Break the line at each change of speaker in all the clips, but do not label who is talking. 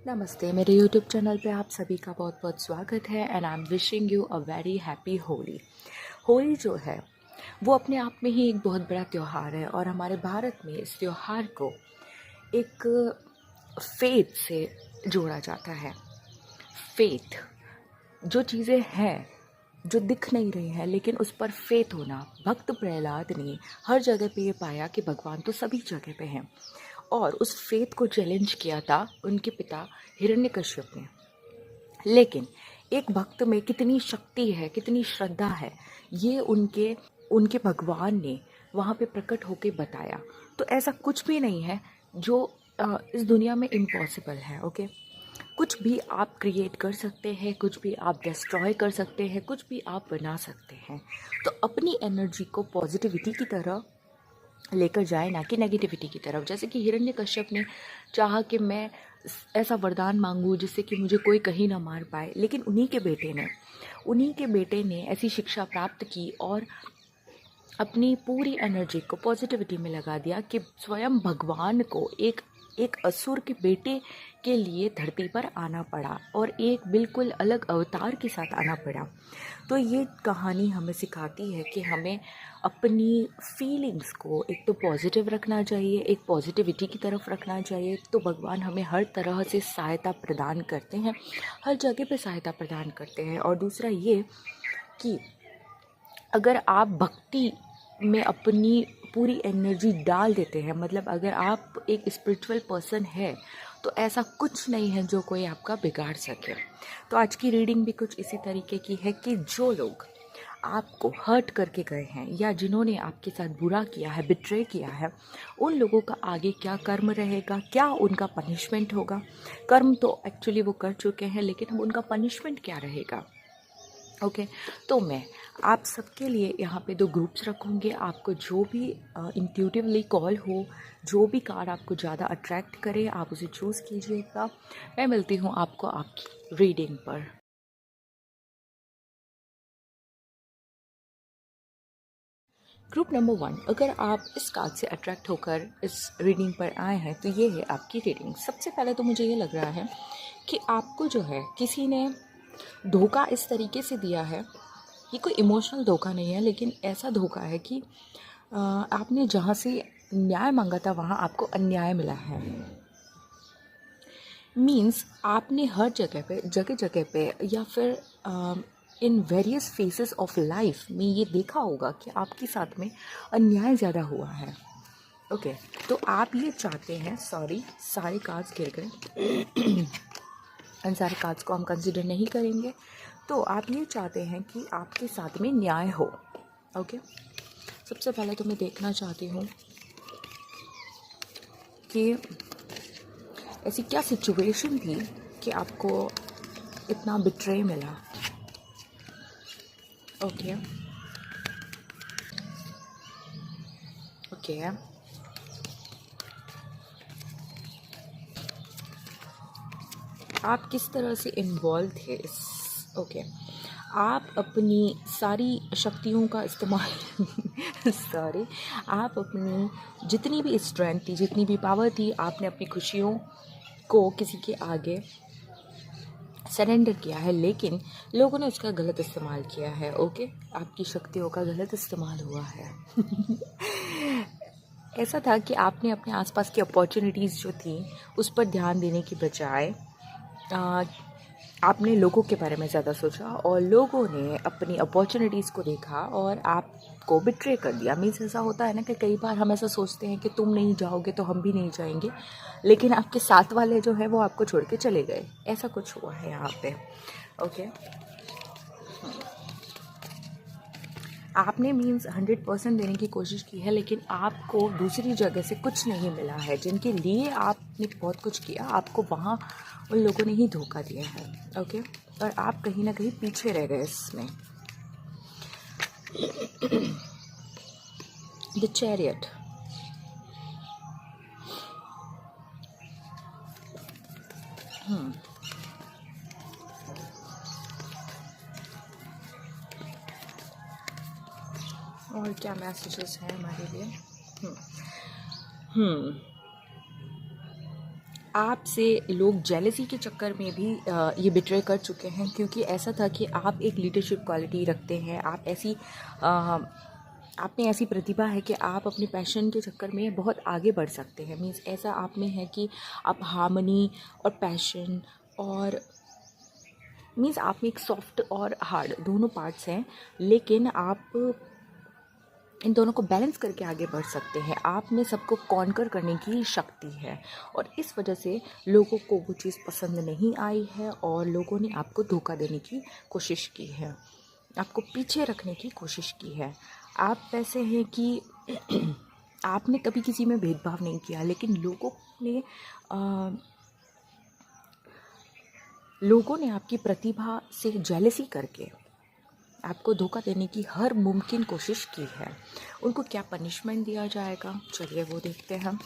नमस्ते, मेरे YouTube channel पे आप सभी का बहुत बहुत स्वागत है and I am wishing you a very happy Holi. Holi जो है वो अपने आप में ही एक बहुत बड़ा त्यौहार है और हमारे भारत में इस त्यौहार को एक फेथ से जोड़ा जाता है। फेथ, जो चीज़ें हैं जो दिख नहीं रही हैं लेकिन उस पर फेथ होना। भक्त प्रहलाद ने हर जगह पे ये पाया कि भगवान तो सभी जगह पे हैं और उस फेथ को चैलेंज किया था उनके पिता हिरण्यकश्यप ने। लेकिन एक भक्त में कितनी शक्ति है, कितनी श्रद्धा है, ये उनके उनके भगवान ने वहाँ पे प्रकट होके बताया। तो ऐसा कुछ भी नहीं है जो इस दुनिया में इम्पॉसिबल है। ओके, कुछ भी आप क्रिएट कर सकते हैं, कुछ भी आप डिस्ट्रॉय कर सकते हैं, कुछ भी आप बना सकते हैं। तो अपनी एनर्जी को पॉजिटिविटी की तरह लेकर जाए, ना कि नेगेटिविटी की तरफ। जैसे कि हिरण्यकश्यप ने चाहा कि मैं ऐसा वरदान मांगूं जिससे कि मुझे कोई कहीं ना मार पाए, लेकिन उन्हीं के बेटे ने ऐसी शिक्षा प्राप्त की और अपनी पूरी एनर्जी को पॉजिटिविटी में लगा दिया कि स्वयं भगवान को एक असुर के बेटे के लिए धरती पर आना पड़ा और एक बिल्कुल अलग अवतार के साथ आना पड़ा। तो ये कहानी हमें सिखाती है कि हमें अपनी फीलिंग्स को एक तो पॉजिटिव रखना चाहिए, एक पॉजिटिविटी की तरफ रखना चाहिए। तो भगवान हमें हर तरह से सहायता प्रदान करते हैं, हर जगह पे सहायता प्रदान करते हैं। और दूसरा ये कि अगर आप भक्ति में अपनी पूरी एनर्जी डाल देते हैं, मतलब अगर आप एक स्पिरिचुअल पर्सन है, तो ऐसा कुछ नहीं है जो कोई आपका बिगाड़ सके। तो आज की रीडिंग भी कुछ इसी तरीके की है कि जो लोग आपको हर्ट करके गए हैं या जिन्होंने आपके साथ बुरा किया है, बिट्रे किया है, उन लोगों का आगे क्या कर्म रहेगा, क्या उनका पनिशमेंट होगा। कर्म तो एक्चुअली वो कर चुके हैं, लेकिन उनका पनिशमेंट क्या रहेगा। ओके, तो मैं आप सबके लिए यहाँ पे 2 ग्रुप्स रखूँगी। आपको जो भी इंट्यूटिवली कॉल हो, जो भी कार्ड आपको ज़्यादा अट्रैक्ट करे, आप उसे चूज़ कीजिएगा। मैं मिलती हूँ आपको आपकी रीडिंग पर। ग्रुप नंबर 1, अगर आप इस कार्ड से अट्रैक्ट होकर इस रीडिंग पर आए हैं तो ये है आपकी रीडिंग। सबसे पहले तो मुझे ये लग रहा है कि आपको जो है किसी ने धोखा इस तरीके से दिया है। ये कोई इमोशनल धोखा नहीं है, लेकिन ऐसा धोखा है कि आपने जहाँ से न्याय मांगा था वहाँ आपको अन्याय मिला है। मीन्स आपने हर जगह पे या फिर in various faces of life में ये देखा होगा कि आपके साथ में अन्याय ज़्यादा हुआ है। ओके, तो आप ये चाहते हैं, सॉरी सारे कार्ड्स गिर गए इन सारे कार्ड्स को हम कंसिडर नहीं करेंगे। तो आप ये चाहते हैं कि आपके साथ में न्याय हो। ओके, सबसे पहले तो मैं देखना चाहती हूँ कि ऐसी क्या सिचुएशन थी कि आपको इतना बिट्रे मिला। ओके ओके, आप किस तरह से इन्वॉल्व थे इस। ओके, आप अपनी सारी शक्तियों का इस्तेमाल सॉरी, आप अपनी जितनी भी स्ट्रेंथ थी, जितनी भी पावर थी, आपने अपनी खुशियों को किसी के आगे सरेंडर किया है, लेकिन लोगों ने उसका गलत इस्तेमाल किया है। ओके, आपकी शक्तियों का गलत इस्तेमाल हुआ है। ऐसा था कि आपने अपने आसपास की अपॉर्चुनिटीज़ जो थी उस पर ध्यान देने की बजाय आपने लोगों के बारे में ज़्यादा सोचा और लोगों ने अपनी अपॉर्चुनिटीज़ को देखा और आपको बिट्रे कर दिया। मीन्स ऐसा होता है ना कि कई बार हम ऐसा सोचते हैं कि तुम नहीं जाओगे तो हम भी नहीं जाएंगे, लेकिन आपके साथ वाले जो है वो आपको छोड़ के चले गए। ऐसा कुछ हुआ है यहाँ पे। ओके, आपने मीन्स 100% देने की कोशिश की है, लेकिन आपको दूसरी जगह से कुछ नहीं मिला है। जिनके लिए आपने बहुत कुछ किया, आपको वहाँ उन लोगों ने ही धोखा दिया है। ओके, और आप कहीं ना कहीं पीछे रह गए इसमें। द चैरियट, और क्या मैसेजेस हैं हमारे लिए। आपसे लोग जेलसी के चक्कर में भी ये बिट्रे कर चुके हैं, क्योंकि ऐसा था कि आप एक लीडरशिप क्वालिटी रखते हैं, आप ऐसी आप में ऐसी प्रतिभा है कि आप अपने पैशन के चक्कर में बहुत आगे बढ़ सकते हैं। मीन्स ऐसा आप में है कि आप हार्मनी और पैशन और मीन्स आप में एक सॉफ्ट और हार्ड दोनों पार्ट्स हैं, लेकिन आप इन दोनों को बैलेंस करके आगे बढ़ सकते हैं। आप में सबको कॉन्कर करने की शक्ति है, और इस वजह से लोगों को वो चीज़ पसंद नहीं आई है और लोगों ने आपको धोखा देने की कोशिश की है, आपको पीछे रखने की कोशिश की है। आप वैसे हैं कि आपने कभी किसी में भेदभाव नहीं किया, लेकिन लोगों ने आपकी प्रतिभा से जेलसी करके आपको धोखा देने की हर मुमकिन कोशिश की है। उनको क्या पनिशमेंट दिया जाएगा, चलिए वो देखते हैं।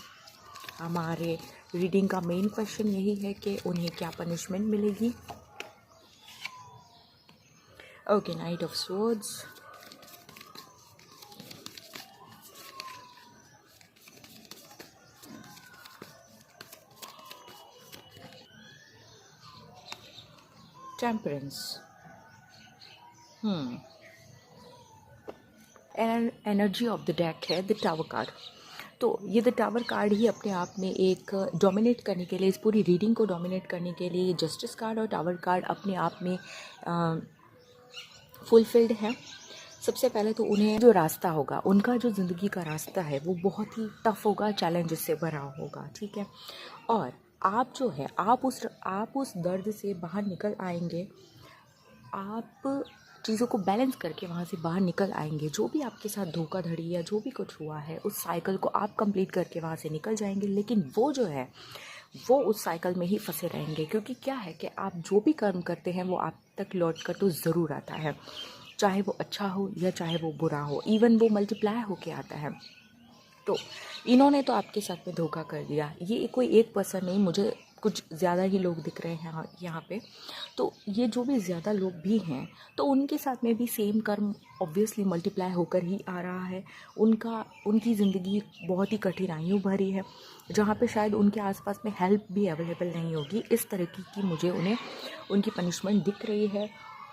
हमारे रीडिंग का मेन क्वेश्चन यही है कि उन्हें क्या पनिशमेंट मिलेगी। Okay, night of swords, temperance, energy of the deck है द टावर कार्ड। तो ये द टावर कार्ड ही अपने आप में एक डोमिनेट करने के लिए, इस पूरी रीडिंग को डोमिनेट करने के लिए जस्टिस कार्ड और टावर कार्ड अपने आप में फुलफिल्ड है। सबसे पहले तो उन्हें जो रास्ता होगा, उनका जो ज़िंदगी का रास्ता है वो बहुत ही टफ होगा, चैलेंजेस से भरा होगा, ठीक है। और आप जो है आप उस दर्द से बाहर निकल आएंगे, आप चीज़ों को बैलेंस करके वहाँ से बाहर निकल आएंगे। जो भी आपके साथ धोखाधड़ी या जो भी कुछ हुआ है, उस साइकिल को आप कंप्लीट करके वहाँ से निकल जाएंगे। लेकिन वो जो है वो उस साइकिल में ही फंसे रहेंगे, क्योंकि क्या है कि आप जो भी कर्म करते हैं वो आप तक लौट कर तो ज़रूर आता है, चाहे वो अच्छा हो या चाहे वो बुरा हो, इवन वो मल्टीप्लाई होके आता है। तो इन्होंने तो आपके साथ में धोखा कर दिया। ये कोई एक पर्सन नहीं, मुझे कुछ ज़्यादा ही लोग दिख रहे हैं यहाँ पे। तो ये जो भी ज़्यादा लोग भी हैं, तो उनके साथ में भी सेम कर्म ऑब्वियसली मल्टीप्लाई होकर ही आ रहा है। उनकी ज़िंदगी बहुत ही कठिनाइयों भरी है, जहाँ पे शायद उनके आसपास में हेल्प भी अवेलेबल नहीं होगी। इस तरीके की मुझे उनकी पनिशमेंट दिख रही है।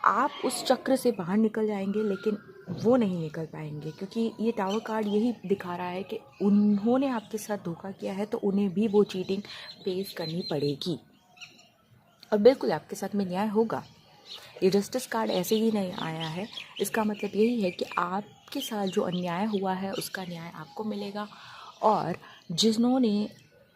आप उस चक्र से बाहर निकल जाएंगे, लेकिन वो नहीं निकल पाएंगे, क्योंकि ये टावर कार्ड यही दिखा रहा है कि उन्होंने आपके साथ धोखा किया है, तो उन्हें भी वो चीटिंग फेस करनी पड़ेगी और बिल्कुल आपके साथ में न्याय होगा। ये जस्टिस कार्ड ऐसे ही नहीं आया है, इसका मतलब यही है कि आपके साथ जो अन्याय हुआ है उसका न्याय आपको मिलेगा, और जिन्होंने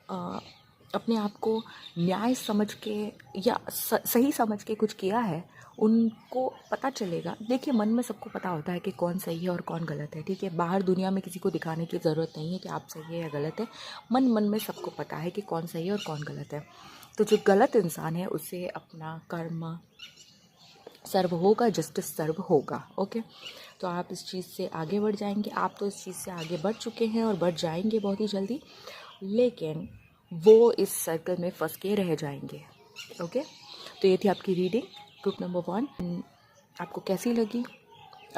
अपने आप को न्याय समझ के या सही समझ के कुछ किया है, उनको पता चलेगा। देखिए, मन में सबको पता होता है कि कौन सही है और कौन गलत है, ठीक है। बाहर दुनिया में किसी को दिखाने की ज़रूरत नहीं है कि आप सही है या गलत है। मन मन में सबको पता है कि कौन सही है और कौन गलत है। तो जो गलत इंसान है उसे अपना कर्म सर्व होगा, जस्टिस सर्व होगा। ओके, तो आप इस चीज़ से आगे बढ़ जाएंगे। आप तो इस चीज़ से आगे बढ़ चुके हैं और बढ़ जाएंगे बहुत ही जल्दी, लेकिन वो इस सर्कल में फंस के रह जाएंगे। ओके, तो ये थी आपकी रीडिंग ग्रुप नंबर 1। आपको कैसी लगी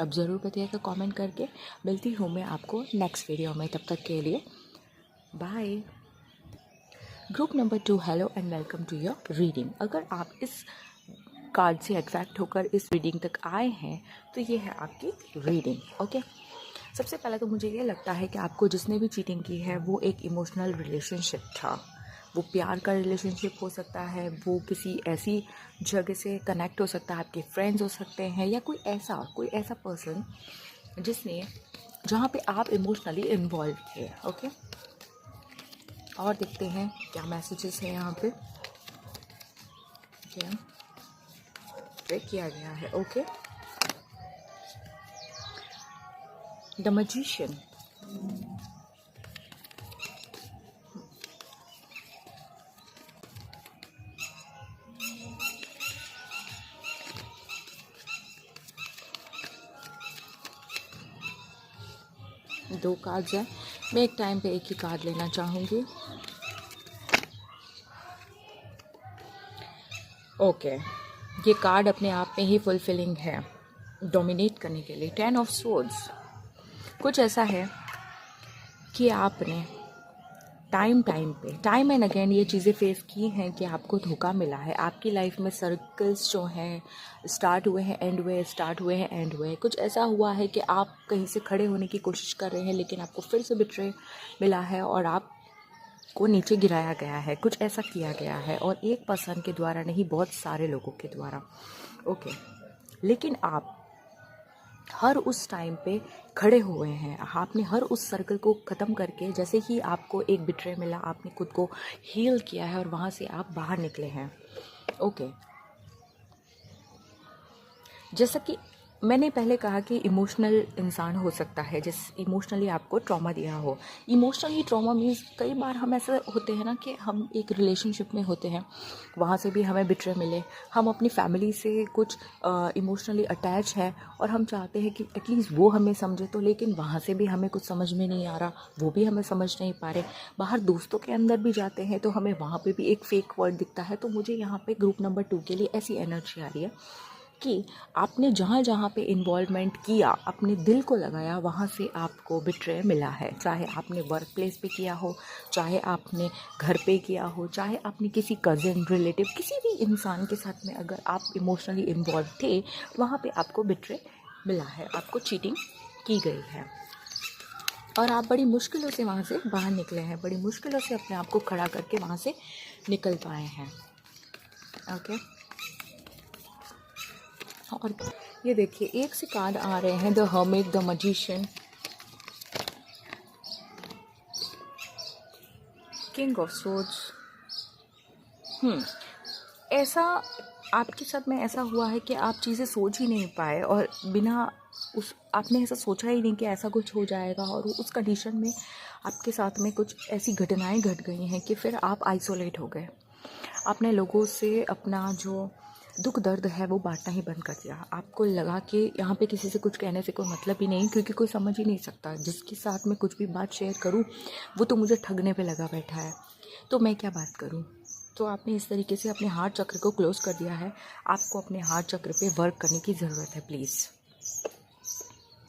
अब ज़रूर बताइएगा कमेंट करके। मिलती हूँ मैं आपको नेक्स्ट वीडियो में, तब तक के लिए bye. Group number 2, hello and welcome to your reading. अगर आप इस कार्ड से अट्रैक्ट होकर इस रीडिंग तक आए हैं, तो ये है आपकी रीडिंग। ओके, सबसे पहले तो मुझे ये लगता है कि आपको जिसने भी चीटिंग की है वो एक इमोशनल रिलेशनशिप था। वो प्यार का रिलेशनशिप हो सकता है, वो किसी ऐसी जगह से कनेक्ट हो सकता है, आपके फ्रेंड्स हो सकते हैं, या कोई ऐसा पर्सन जहाँ पे आप इमोशनली इन्वॉल्व थे। ओके, और देखते हैं क्या मैसेजेस हैं यहाँ पे। क्या ट्रेक किया गया है। ओके, द मैजिशियन, 2 कार्ड्स हैं। मैं एक टाइम पे एक ही कार्ड लेना चाहूँगी। ओके, ये कार्ड अपने आप में ही फुलफिलिंग है डोमिनेट करने के लिए। 10 ऑफ स्वॉर्ड्स, कुछ ऐसा है कि आपने टाइम टाइम एंड अगेन ये चीज़ें फेस की हैं कि आपको धोखा मिला है। आपकी लाइफ में सर्कल्स जो हैं स्टार्ट हुए हैं, एंड हुए, स्टार्ट हुए हैं, एंड हुए। कुछ ऐसा हुआ है कि आप कहीं से खड़े होने की कोशिश कर रहे हैं लेकिन आपको फिर से बिट्रे मिला है और आप को नीचे गिराया गया है। कुछ ऐसा किया गया है और एक पर्सन के द्वारा नहीं, बहुत सारे लोगों के द्वारा। ओके, लेकिन आप हर उस टाइम पे खड़े हुए हैं। आपने हर उस सर्कल को ख़त्म करके, जैसे ही आपको एक बिट्रे मिला, आपने खुद को हील किया है और वहाँ से आप बाहर निकले हैं। ओके, जैसा कि मैंने पहले कहा कि इमोशनल इंसान हो सकता है, जिस इमोशनली आपको ट्रॉमा दिया हो। इमोशनली ट्रॉमा मीन्स कई बार हम ऐसे होते हैं ना कि हम एक रिलेशनशिप में होते हैं, वहाँ से भी हमें बिट्रे मिले। हम अपनी फैमिली से कुछ इमोशनली अटैच हैं और हम चाहते हैं कि एटलीस्ट वो हमें समझे, तो लेकिन वहाँ से भी हमें कुछ समझ में नहीं आ रहा, वो भी हमें समझ नहीं पा रहे। बाहर दोस्तों के अंदर भी जाते हैं तो हमें वहाँ पे भी एक फेक वर्ड दिखता है। तो मुझे यहाँ पे ग्रुप नंबर 2 के लिए ऐसी एनर्जी आ रही है कि आपने जहाँ जहाँ पे इन्वॉल्वमेंट किया, अपने दिल को लगाया, वहाँ से आपको बिट्रे मिला है। चाहे आपने वर्क प्लेस पे किया हो, चाहे आपने घर पे किया हो, चाहे आपने किसी कज़िन, रिलेटिव, किसी भी इंसान के साथ में अगर आप इमोशनली इन्वॉल्व थे, वहाँ पे आपको बिट्रे मिला है, आपको चीटिंग की गई है और आप बड़ी मुश्किलों से वहाँ से बाहर निकले हैं, बड़ी मुश्किलों से अपने आप को खड़ा करके वहाँ से निकल पाए हैं। ओके, और ये देखिए, एक से कार्ड आ रहे हैं, the hermit, the magician, king of swords. ऐसा आपके साथ में ऐसा हुआ है कि आप चीज़ें सोच ही नहीं पाए और बिना उस आपने ऐसा सोचा ही नहीं कि ऐसा कुछ हो जाएगा, और उस कंडीशन में आपके साथ में कुछ ऐसी घटनाएं घट गई हैं कि फिर आप आइसोलेट हो गए। आपने लोगों से अपना जो दुख दर्द है वो बांटना ही बंद कर दिया। आपको लगा कि यहाँ पे किसी से कुछ कहने से कोई मतलब ही नहीं, क्योंकि कोई समझ ही नहीं सकता। जिसके साथ में कुछ भी बात शेयर करूँ वो तो मुझे ठगने पे लगा बैठा है, तो मैं क्या बात करूँ। तो आपने इस तरीके से अपने हार्ट चक्र को क्लोज़ कर दिया है। आपको अपने हार्ट चक्र पे वर्क करने की ज़रूरत है, प्लीज़।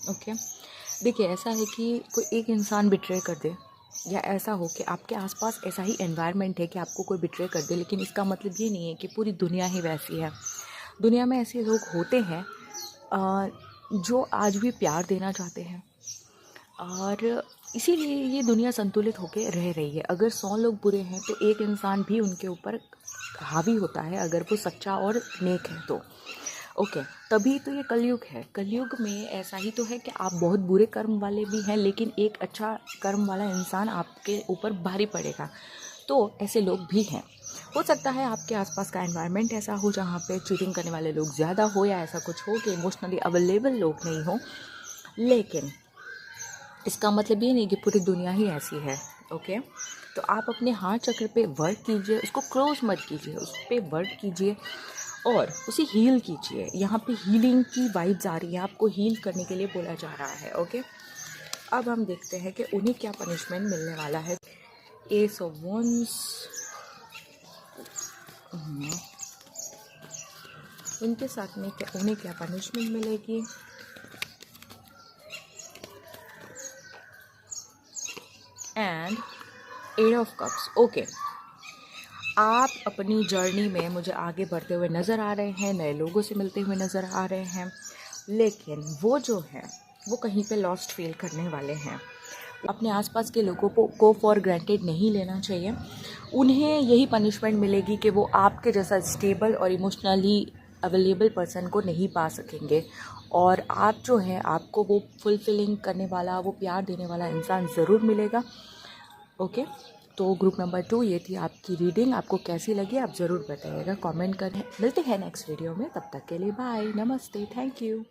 ओके, देखिए, ऐसा है कि कोई एक इंसान बिट्रे कर दे, या ऐसा हो कि आपके आसपास ऐसा ही एनवायरनमेंट है कि आपको कोई बिट्रे कर दे, लेकिन इसका मतलब ये नहीं है कि पूरी दुनिया ही वैसी है। दुनिया में ऐसे लोग होते हैं जो आज भी प्यार देना चाहते हैं, और इसीलिए ये दुनिया संतुलित होकर रह रही है। अगर 100 लोग बुरे हैं तो एक इंसान भी उनके ऊपर हावी होता है, अगर वो सच्चा और नेक है तो। ओके, तभी तो ये कलयुग है। कलयुग में ऐसा ही तो है कि आप बहुत बुरे कर्म वाले भी हैं, लेकिन एक अच्छा कर्म वाला इंसान आपके ऊपर भारी पड़ेगा। तो ऐसे लोग भी हैं। हो सकता है आपके आसपास का एनवायरनमेंट ऐसा हो जहाँ पे चीटिंग करने वाले लोग ज़्यादा हो, या ऐसा कुछ हो कि इमोशनली अवेलेबल लोग नहीं हो, लेकिन इसका मतलब ये नहीं कि पूरी दुनिया ही ऐसी है। ओके, तो आप अपने हार्ट चक्र पे वर्क कीजिए, उसको क्लोज मत कीजिए, उस पर वर्क कीजिए और उसे हील कीजिए। यहाँ पे हीलिंग की वाइब्स आ रही है, आपको हील करने के लिए बोला जा रहा है। ओके, अब हम देखते हैं कि उन्हें क्या पनिशमेंट मिलने वाला है। एस ऑफ वंस, इनके साथ में क्या, उन्हें क्या पनिशमेंट मिलेगी। And 8 of cups. ओके, आप अपनी जर्नी में मुझे आगे बढ़ते हुए नज़र आ रहे हैं, नए लोगों से मिलते हुए नज़र आ रहे हैं, लेकिन वो जो है वो कहीं पे लॉस्ट फील करने वाले हैं। अपने आसपास के लोगों को फॉर ग्रांटेड नहीं लेना चाहिए। उन्हें यही पनिशमेंट मिलेगी कि वो आपके जैसा स्टेबल और इमोशनली अवेलेबल पर्सन को नहीं पा सकेंगे, और आप जो हैं, आपको वो फुलफिलिंग करने वाला, वो प्यार देने वाला इंसान ज़रूर मिलेगा। ओके, तो ग्रुप नंबर 2 ये थी आपकी रीडिंग। आपको कैसी लगी आप ज़रूर बताइएगा, कमेंट करें। मिलते हैं नेक्स्ट वीडियो में, तब तक के लिए बाय, नमस्ते, थैंक यू।